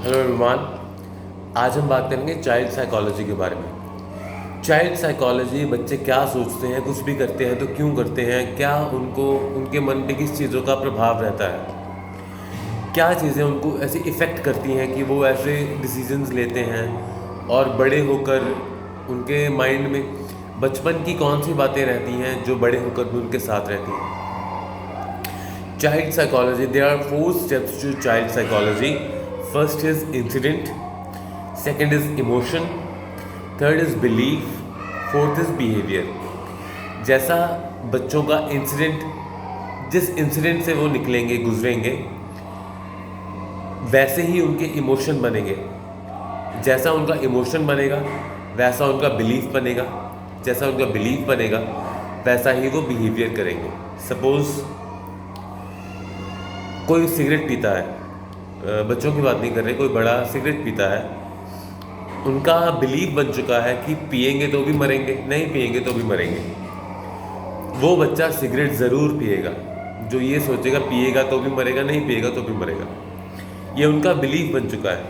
Hello everyone. आज हम बात करेंगे चाइल्ड साइकोलॉजी के बारे में। चाइल्ड साइकोलॉजी, बच्चे क्या सोचते हैं, कुछ भी करते हैं तो क्यों करते हैं, क्या उनको उनके मन पे किस चीज़ों का प्रभाव रहता है, क्या चीज़ें उनको ऐसे इफ़ेक्ट करती हैं कि वो ऐसे डिसीजंस लेते हैं और बड़े होकर उनके माइंड में बचपन की कौन सी बातें रहती हैं जो बड़े होकर भी उनके साथ रहती हैं। Child psychology, there are 4 steps to child psychology. First is incident, second is emotion, third is belief, fourth is behavior. जैसा बच्चों का इंसिडेंट, जिस इंसिडेंट से वो निकलेंगे, गुजरेंगे, वैसे ही उनके इमोशन बनेंगे। जैसा उनका इमोशन बनेगा वैसा उनका बिलीफ बनेगा, जैसा उनका बिलीफ बनेगा वैसा ही वो बिहेवियर करेंगे। सपोज़ कोई सिगरेट पीता है, बच्चों की बात नहीं कर रहे, कोई बड़ा सिगरेट पीता है, उनका बिलीव बन चुका है कि पिएंगे तो भी मरेंगे, नहीं पिएंगे तो भी मरेंगे। वो बच्चा सिगरेट ज़रूर पिएगा जो ये सोचेगा पिएगा तो भी मरेगा, नहीं पिएगा तो भी मरेगा। ये उनका बिलीव बन चुका है।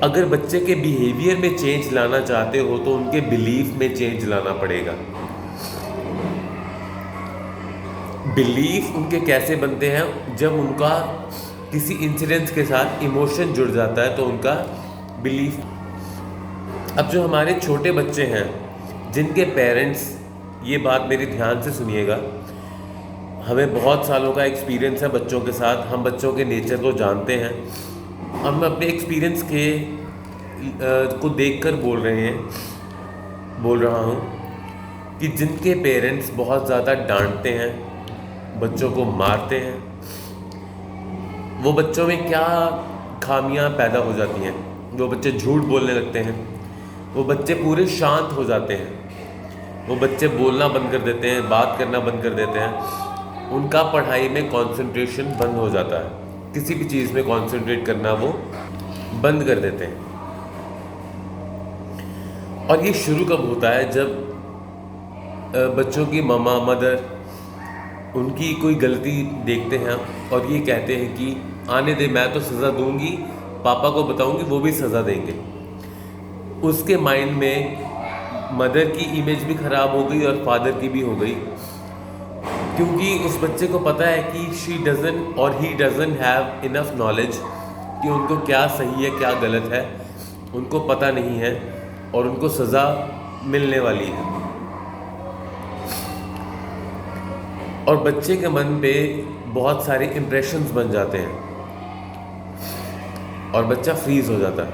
अगर बच्चे के बिहेवियर में चेंज लाना चाहते हो तो उनके बिलीफ में चेंज लाना पड़ेगा। बिलीफ उनके कैसे बनते हैं? जब उनका किसी इंसिडेंस के साथ इमोशन जुड़ जाता है तो उनका बिलीफ। अब जो हमारे छोटे बच्चे हैं जिनके पेरेंट्स, ये बात मेरी ध्यान से सुनिएगा, हमें बहुत सालों का एक्सपीरियंस है बच्चों के साथ, हम बच्चों के नेचर को जानते हैं। हम अपने एक्सपीरियंस के को देखकर बोल रहा हूँ कि जिनके पेरेंट्स बहुत ज़्यादा डांटते हैं, बच्चों को मारते हैं, वो बच्चों में क्या खामियां पैदा हो जाती हैं। वो बच्चे झूठ बोलने लगते हैं, वो बच्चे पूरे शांत हो जाते हैं, वो बच्चे बोलना बंद कर देते हैं, बात करना बंद कर देते हैं, उनका पढ़ाई में कंसंट्रेशन बंद हो जाता है, किसी भी चीज़ में कंसंट्रेट करना वो बंद कर देते हैं। और ये शुरू कब होता है? जब बच्चों की मदर उनकी कोई गलती देखते हैं और ये कहते हैं कि आने दे, मैं तो सज़ा दूंगी, पापा को बताऊंगी, वो भी सज़ा देंगे। उसके माइंड में मदर की इमेज भी ख़राब हो गई और फादर की भी हो गई, क्योंकि उस बच्चे को पता है कि शी डजंट और he doesn't have enough knowledge कि उनको क्या सही है क्या गलत है, उनको पता नहीं है और उनको सज़ा मिलने वाली है। और बच्चे के मन पे बहुत सारे इम्प्रेशंस बन जाते हैं और बच्चा फ्रीज हो जाता है।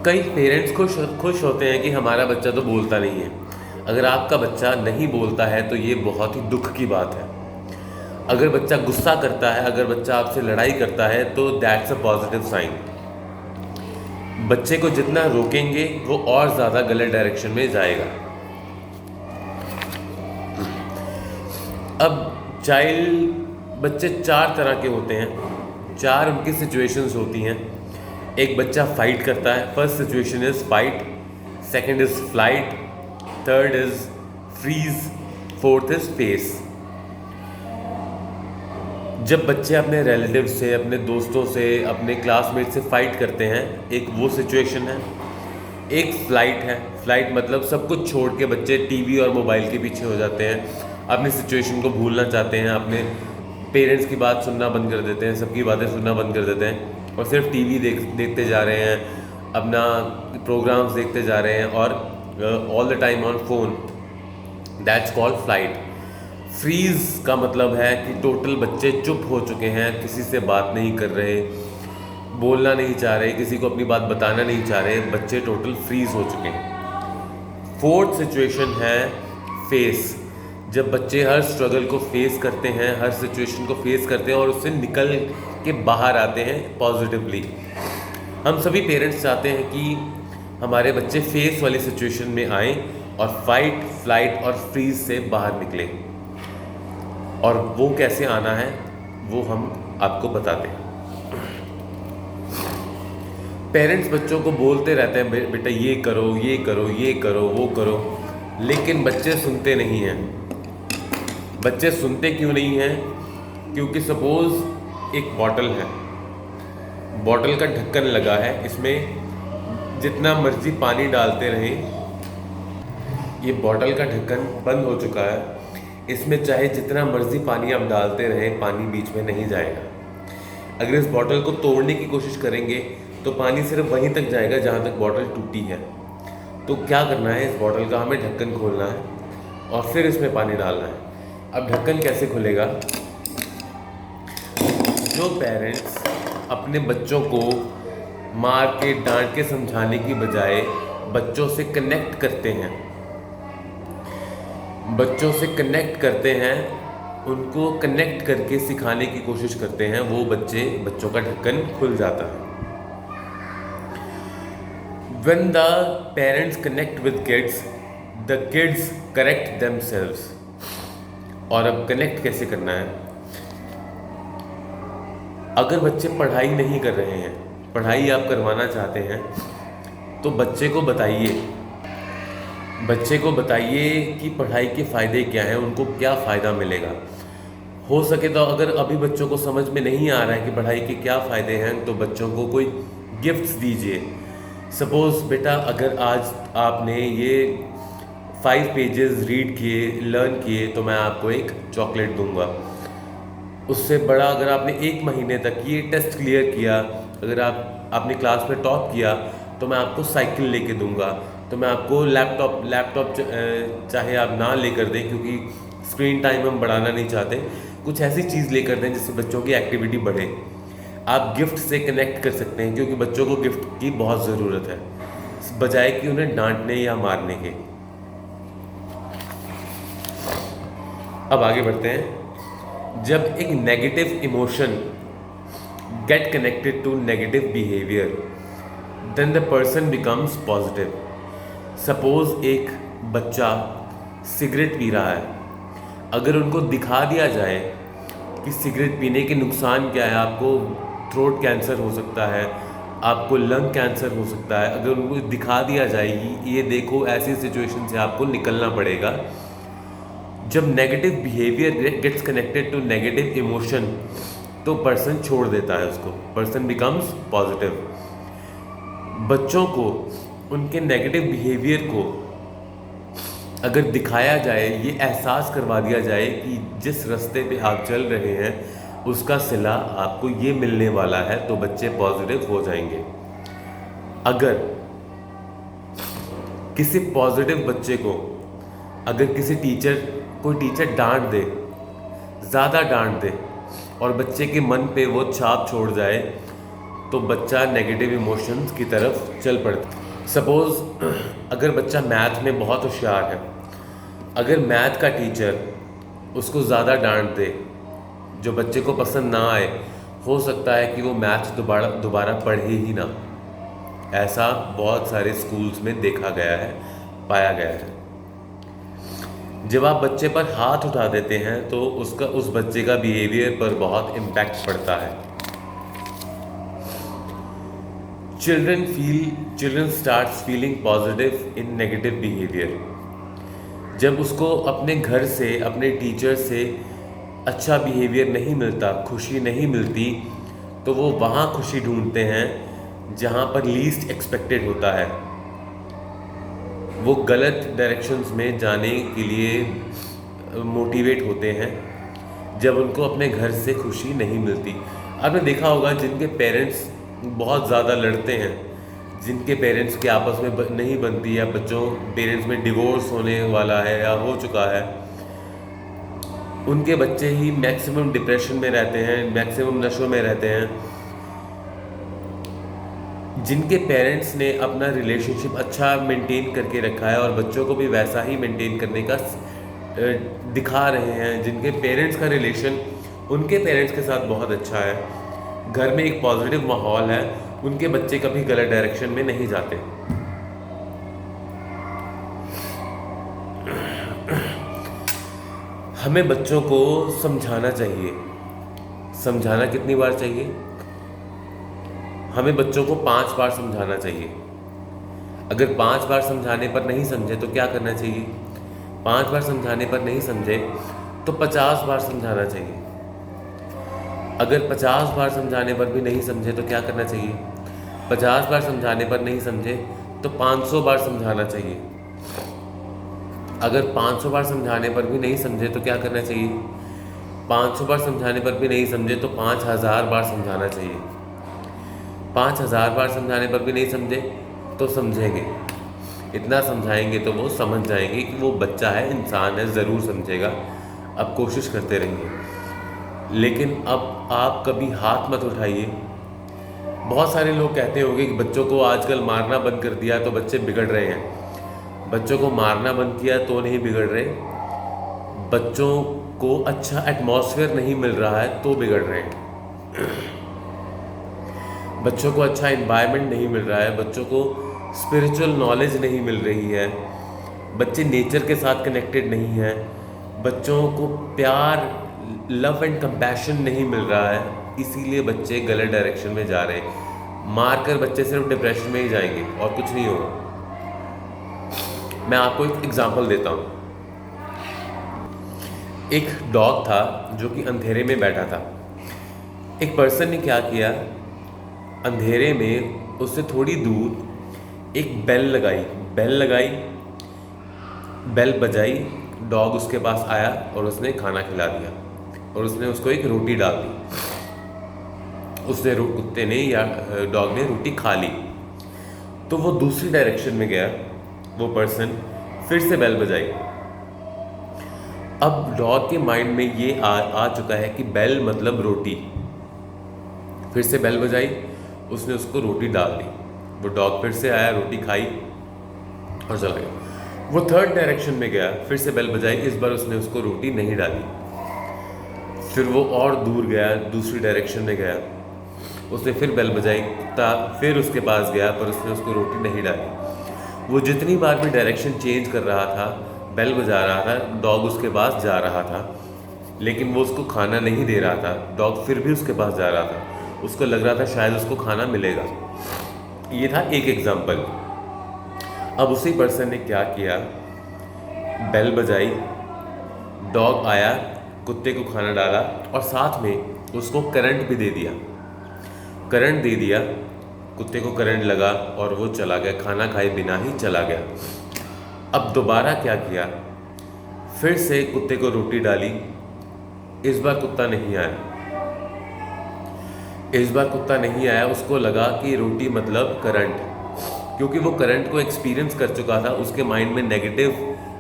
कई पेरेंट्स खुश होते हैं कि हमारा बच्चा तो बोलता नहीं है। अगर आपका बच्चा नहीं बोलता है तो ये बहुत ही दुख की बात है। अगर बच्चा गुस्सा करता है, अगर बच्चा आपसे लड़ाई करता है तो दैट्स अ पॉजिटिव साइन। बच्चे को जितना रोकेंगे वो और ज़्यादा गलत डायरेक्शन में जाएगा। अब बच्चे 4 तरह के होते हैं, 4 उनकी सिचुएशंस होती हैं। एक बच्चा फाइट करता है, first situation is fight, second is flight, third is freeze, fourth is face. जब बच्चे अपने रिलेटिव से, अपने दोस्तों से, अपने क्लासमेट से फाइट करते हैं, एक वो सिचुएशन है। एक फ्लाइट है। फ्लाइट मतलब सब कुछ छोड़ के बच्चे टीवी और मोबाइल के पीछे हो जाते हैं, अपनी सिचुएशन को भूलना चाहते हैं, अपने पेरेंट्स की बात सुनना बंद कर देते हैं, सबकी बातें सुनना बंद कर देते हैं और सिर्फ टीवी देखते जा रहे हैं, अपना प्रोग्राम्स देखते जा रहे हैं और all the time on phone. That's called flight. Freeze का मतलब है कि टोटल बच्चे चुप हो चुके हैं, किसी से बात नहीं कर रहे, बोलना नहीं चाह रहे, किसी को अपनी बात बताना नहीं चाह रहे, बच्चे टोटल फ्रीज हो चुके हैं। फोर्थ सिचुएशन है फेस। जब बच्चे हर स्ट्रगल को फेस करते हैं, हर सिचुएशन को फेस करते हैं और उससे निकल के बाहर आते हैं पॉजिटिवली। हम सभी पेरेंट्स चाहते हैं कि हमारे बच्चे फेस वाली सिचुएशन में आएँ और फाइट, फ्लाइट और फ्रीज से बाहर निकलें। और वो कैसे आना है वो हम आपको बताते हैं। पेरेंट्स बच्चों को बोलते रहते हैं, बेटा ये करो, ये करो, ये करो, वो करो, लेकिन बच्चे सुनते नहीं हैं। बच्चे सुनते क्यों नहीं हैं? क्योंकि सपोज़ एक बॉटल है, बॉटल का ढक्कन लगा है, इसमें जितना मर्जी पानी डालते रहें, ये बॉटल का ढक्कन बंद हो चुका है, इसमें चाहे जितना मर्जी पानी आप डालते रहें, पानी बीच में नहीं जाएगा। अगर इस बॉटल को तोड़ने की कोशिश करेंगे तो पानी सिर्फ वहीं तक जाएगा जहाँ तक बॉटल टूटी है। तो क्या करना है, इस बॉटल का हमें ढक्कन खोलना है और फिर इसमें पानी डालना है। अब ढक्कन कैसे खुलेगा? जो पेरेंट्स अपने बच्चों को मार के डांट के समझाने की बजाय बच्चों से कनेक्ट करते हैं, उनको कनेक्ट करके सिखाने की कोशिश करते हैं, वो बच्चों का ढक्कन खुल जाता है। When the parents connect with kids, the kids correct themselves। और अब कनेक्ट कैसे करना है? अगर बच्चे पढ़ाई नहीं कर रहे हैं, पढ़ाई आप करवाना चाहते हैं, तो बच्चे को बताइए कि पढ़ाई के फ़ायदे क्या हैं, उनको क्या फ़ायदा मिलेगा। हो सके तो अगर अभी बच्चों को समझ में नहीं आ रहा है कि पढ़ाई के क्या फ़ायदे हैं, तो बच्चों को कोई गिफ्ट्स दीजिए। सपोज़ बेटा, अगर आज आपने ये 5 पेजेस रीड किए, लर्न किए, तो मैं आपको एक चॉकलेट दूंगा। उससे बड़ा, अगर आपने 1 महीने तक ये टेस्ट क्लियर किया, अगर आपने क्लास में टॉप किया, तो मैं आपको साइकिल लेके दूंगा। तो मैं आपको लैपटॉप चाहे आप ना लेकर दें, क्योंकि स्क्रीन टाइम हम बढ़ाना नहीं चाहते, कुछ ऐसी चीज़ लेकर दें जिससे बच्चों की एक्टिविटी बढ़े। आप गिफ्ट से कनेक्ट कर सकते हैं, क्योंकि बच्चों को गिफ्ट की बहुत ज़रूरत है, बजाय कि उन्हें डांटने या मारने के। अब आगे बढ़ते हैं। जब एक negative emotion get connected to negative behaviour, then the person becomes positive. Suppose एक बच्चा सिगरेट पी रहा है, अगर उनको दिखा दिया जाए कि सिगरेट पीने के नुकसान क्या है, आपको थ्रोट कैंसर हो सकता है, आपको लंग कैंसर हो सकता है, अगर उनको दिखा दिया जाएगी, ये देखो ऐसी सिचुएशन से आपको निकलना पड़ेगा। जब negative behaviour gets connected to negative emotion, तो पर्सन छोड़ देता है उसको, पर्सन बिकम्स पॉजिटिव। बच्चों को उनके नेगेटिव बिहेवियर को अगर दिखाया जाए, ये एहसास करवा दिया जाए कि जिस रास्ते पे आप चल रहे हैं उसका सिला आपको ये मिलने वाला है, तो बच्चे पॉजिटिव हो जाएंगे। अगर किसी पॉजिटिव बच्चे को अगर कोई टीचर डांट दे, ज़्यादा डांट दे, और बच्चे के मन पे वो छाप छोड़ जाए, तो बच्चा नेगेटिव इमोशंस की तरफ चल पड़ता। सपोज़ अगर बच्चा मैथ में बहुत होशियार है, अगर मैथ का टीचर उसको ज़्यादा डांट दे जो बच्चे को पसंद ना आए, हो सकता है कि वो मैथ दोबारा पढ़े ही ना। ऐसा बहुत सारे स्कूल्स में देखा गया है, पाया गया है। जब आप बच्चे पर हाथ उठा देते हैं तो उस बच्चे का बिहेवियर पर बहुत इम्पैक्ट पड़ता है। Children starts feeling positive in negative behavior। जब उसको अपने घर से, अपने टीचर से अच्छा बिहेवियर नहीं मिलता, खुशी नहीं मिलती, तो वो वहाँ खुशी ढूंढते हैं जहाँ पर लीस्ट एक्सपेक्टेड होता है। वो गलत डायरेक्शंस में जाने के लिए मोटिवेट होते हैं जब उनको अपने घर से खुशी नहीं मिलती। आपने देखा होगा जिनके पेरेंट्स बहुत ज़्यादा लड़ते हैं, जिनके पेरेंट्स के आपस में नहीं बनती, या पेरेंट्स में डिवोर्स होने वाला है या हो चुका है, उनके बच्चे ही मैक्सिमम डिप्रेशन में रहते हैं, मैक्सिमम नशों में रहते हैं। जिनके पेरेंट्स ने अपना रिलेशनशिप अच्छा मेंटेन करके रखा है और बच्चों को भी वैसा ही मेंटेन करने का दिखा रहे हैं, जिनके पेरेंट्स का रिलेशन उनके पेरेंट्स के साथ बहुत अच्छा है, घर में एक पॉजिटिव माहौल है, उनके बच्चे कभी गलत डायरेक्शन में नहीं जाते। हमें बच्चों को समझाना चाहिए। समझाना कितनी बार चाहिए? हमें बच्चों को 5 बार समझाना चाहिए। अगर 5 बार समझाने पर नहीं समझे तो क्या करना चाहिए? 5 बार समझाने पर नहीं समझे तो 50 बार समझाना चाहिए, अगर 50 बार समझाने पर भी नहीं समझे तो क्या करना चाहिए? 50 बार समझाने पर नहीं समझे तो 500 बार समझाना चाहिए। अगर 500 बार समझाने पर भी नहीं समझे तो क्या करना चाहिए? 500 बार समझाने पर भी नहीं समझे तो 5000 बार समझाना चाहिए। 5000 बार समझाने पर भी नहीं समझे तो समझेंगे, इतना समझाएंगे तो वो समझ जाएंगे कि वो बच्चा है, इंसान है, ज़रूर समझेगा। अब कोशिश करते रहिए, लेकिन अब आप कभी हाथ मत उठाइए। बहुत सारे लोग कहते होंगे कि बच्चों को आजकल मारना बंद कर दिया तो बच्चे बिगड़ रहे हैं। बच्चों को मारना बंद किया तो नहीं बिगड़ रहे, बच्चों को अच्छा एटमॉस्फेयर नहीं मिल रहा है तो बिगड़ रहे हैं। बच्चों को अच्छा इन्वायरमेंट नहीं मिल रहा है, बच्चों को स्पिरिचुअल नॉलेज नहीं मिल रही है, बच्चे नेचर के साथ कनेक्टेड नहीं हैं, बच्चों को प्यार, लव एंड कंपैशन नहीं मिल रहा है, इसीलिए बच्चे गलत डायरेक्शन में जा रहे हैं। मारकर बच्चे सिर्फ डिप्रेशन में ही जाएंगे और कुछ नहीं होगा। मैं आपको एक एग्जांपल देता हूँ। एक डॉग था जो कि अंधेरे में बैठा था। एक पर्सन ने क्या किया, अंधेरे में उससे थोड़ी दूर एक बेल लगाई, बेल बजाई, डॉग उसके पास आया और उसने खाना खिला दिया और उसने उसको एक रोटी डाल दी। कुत्ते ने या डॉग ने रोटी खा ली। तो वो दूसरी डायरेक्शन में गया, वो पर्सन फिर से बेल बजाई। अब डॉग के माइंड में ये आ चुका है कि बेल मतलब रोटी। फिर से बेल बजाई, उसने उसको रोटी डाल दी। वो डॉग फिर से आया, रोटी खाई और चला गया। वो थर्ड डायरेक्शन में गया, फिर से बेल बजाई, इस बार उसने उसको रोटी नहीं डाली। फिर वो और दूर गया, दूसरी डायरेक्शन में गया, उसने फिर बेल बजाई, कुत्ता फिर उसके पास गया पर उसने उसको रोटी नहीं डाली। वो जितनी बार भी डायरेक्शन चेंज कर रहा था, बेल बजा रहा था, डॉग उसके पास जा रहा था, लेकिन वो उसको खाना नहीं दे रहा था। डॉग फिर भी उसके पास जा रहा था, उसको लग रहा था शायद उसको खाना मिलेगा। ये था एक एग्जाम्पल। अब उसी पर्सन ने क्या किया, बेल बजाई, डॉग आया, कुत्ते को खाना डाला और साथ में उसको करंट भी दे दिया। करंट दे दिया, कुत्ते को करंट लगा और वो चला गया, खाना खाए बिना ही चला गया। अब दोबारा क्या किया, फिर से कुत्ते को रोटी डाली, इस बार कुत्ता नहीं आया। इस बार कुत्ता नहीं आया, उसको लगा कि रोटी मतलब करंट, क्योंकि वो करंट को एक्सपीरियंस कर चुका था, उसके माइंड में नेगेटिव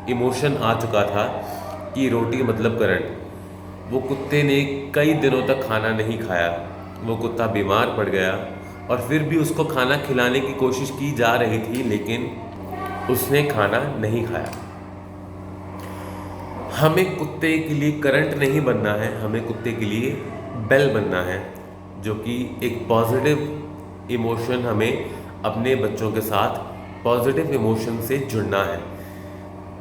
इमोशन आ चुका था कि रोटी मतलब करंट। वो कुत्ते ने कई दिनों तक खाना नहीं खाया, वो कुत्ता बीमार पड़ गया और फिर भी उसको खाना खिलाने की कोशिश की जा रही थी, लेकिन उसने खाना नहीं खाया। हमें कुत्ते के लिए करंट नहीं बनना है, हमें कुत्ते के लिए बेल बनना है, जो कि एक पॉजिटिव इमोशन, हमें अपने बच्चों के साथ पॉजिटिव इमोशन से जुड़ना है।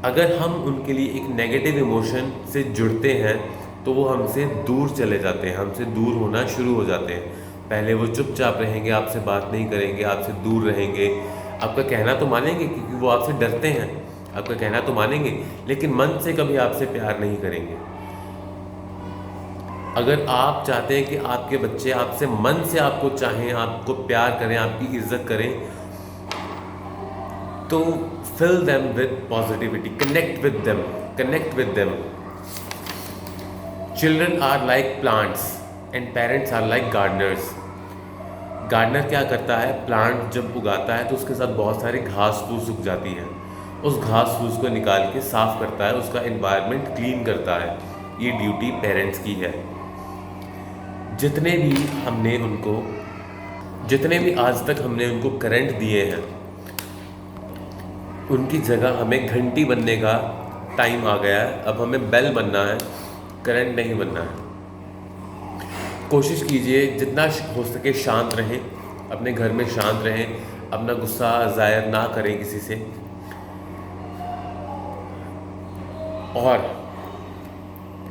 अगर हम उनके लिए एक नेगेटिव इमोशन से जुड़ते हैं तो वो हमसे दूर चले जाते हैं, हमसे दूर होना शुरू हो जाते हैं। पहले वो चुपचाप रहेंगे, आपसे बात नहीं करेंगे, आपसे दूर रहेंगे, आपका कहना तो मानेंगे क्योंकि वो आपसे डरते हैं, आपका कहना तो मानेंगे, लेकिन मन से कभी आपसे प्यार नहीं करेंगे। अगर आप चाहते हैं कि आपके बच्चे आपसे मन से आपको चाहें, आपको प्यार करें, आपकी इज्जत करें, तो fill them with positivity, connect with them. Children are like plants and parents are like gardeners. Gardener क्या करता है, प्लांट जब उगाता है तो उसके साथ बहुत सारी घास फूस उग जाती है, उस घास फूस को निकाल के साफ करता है, उसका एनवायरनमेंट क्लीन करता है। ये ड्यूटी पेरेंट्स की है। जितने भी आज तक हमने उनको करंट दिए हैं, उनकी जगह हमें घंटी बनने का टाइम आ गया है। अब हमें बेल बनना है, करंट नहीं बनना है। कोशिश कीजिए जितना हो सके शांत रहें, अपने घर में शांत रहें, अपना गुस्सा ज़ाहिर ना करें किसी से।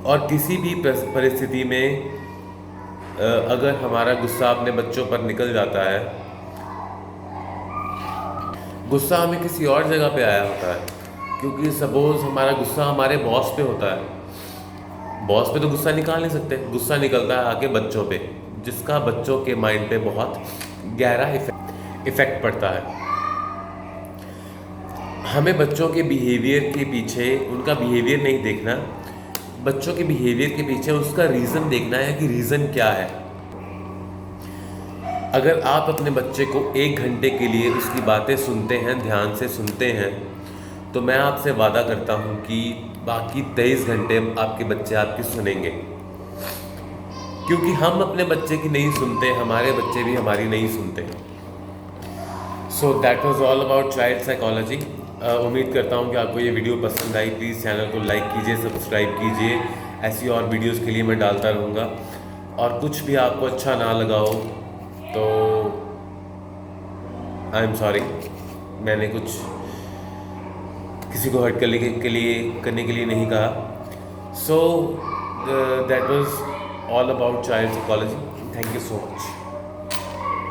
और किसी भी परिस्थिति में अगर हमारा गुस्सा अपने बच्चों पर निकल जाता है, गुस्सा हमें किसी और जगह पे आया होता है, क्योंकि सपोज हमारा गुस्सा हमारे बॉस पे होता है, बॉस पे तो गुस्सा निकाल नहीं सकते, गुस्सा निकलता है आके बच्चों पे, जिसका बच्चों के माइंड पे बहुत गहरा इफेक्ट पड़ता है। हमें बच्चों के बिहेवियर के पीछे उनका बिहेवियर नहीं देखना, बच्चों के बिहेवियर के पीछे उसका रीज़न देखना है कि रीज़न क्या है। अगर आप अपने बच्चे को 1 घंटे के लिए उसकी बातें सुनते हैं, ध्यान से सुनते हैं, तो मैं आपसे वादा करता हूँ कि बाकी 23 घंटे आपके बच्चे आपकी सुनेंगे। क्योंकि हम अपने बच्चे की नहीं सुनते, हमारे बच्चे भी हमारी नहीं सुनते। So that was all about child psychology. उम्मीद करता हूँ कि आपको ये वीडियो पसंद आई। प्लीज़ चैनल को लाइक कीजिए, सब्सक्राइब कीजिए, ऐसी और वीडियोस के लिए मैं डालता रहूँगा। और कुछ भी आपको अच्छा ना लगा हो तो आई एम सॉरी, मैंने कुछ किसी को हर्ट करने के लिए नहीं कहा। So that was all about child psychology. Thank you so much.